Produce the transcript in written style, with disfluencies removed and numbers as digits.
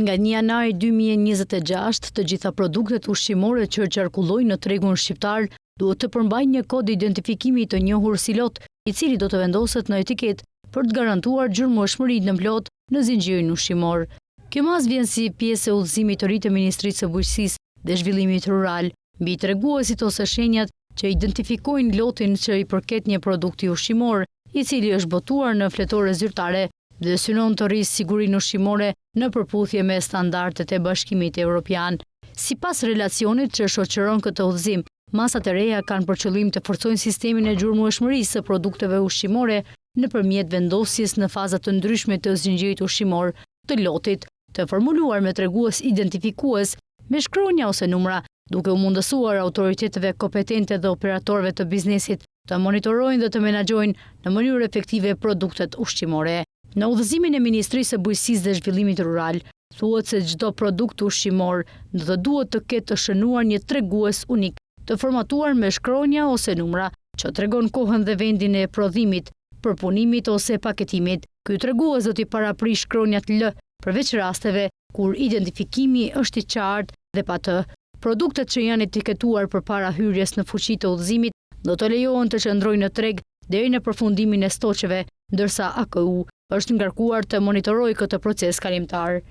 Nga 1 janari 2026, të gjitha produktet ushqimore që qarkullojnë në tregun shqiptar duhet të përmbajnë një kod identifikimi të njohur si lot, i cili do të vendoset në etiket për të garantuar gjurmëshmërinë në plot në zinxhirin ushqimor. Kjo mas vjen si pjesë e udhëzimit të ri të Ministrisë së Bujqësisë dhe Zhvillimit Rural mbi treguesit ose shenjat që identifikojnë lotin që i përket një produkti ushqimor, i cili është botuar në fletore zyrtare dhe synon të rrisë sigurinë ushqimore në përputhje me standardet e Bashkimit Evropian. Sipas relacionit që shoqëron këtë udhëzim, masat e reja kanë për qëllim të forcojnë sistemin e gjurmëshmërisë së produkteve ushqimore nëpërmjet vendosjes në faza të ndryshme të zinxhirit ushqimor të lotit, të formuluar me tregues identifikues me shkronja ose numra, duke u mundësuar autoriteteve kompetente dhe operatorëve të biznesit të monitorojnë dhe të menaxhojnë në mënyrë efektive produktet ushqimore. Në udhëzimin e Ministrisë së Bujqësisë dhe Zhvillimit Rural, thuhet se çdo produkt ushqimor do të duhet të ketë të shënuar një tregues unik, të formatuar me shkronja ose numra, që tregon kohën dhe vendin e prodhimit, përpunimit ose paketimit. Ky tregues do t'i paraprish shkronjat L, përveç rasteve kur identifikimi është i qartë dhe pa të. Produktet që janë etiketuar përpara hyrjes në fuqi të udhëzimit do të lejohen të qëndrojnë në treg deri në përfundimin e stoqeve, ndërsa AKU është ngarkuar të monitorojë këtë proces kalimtar.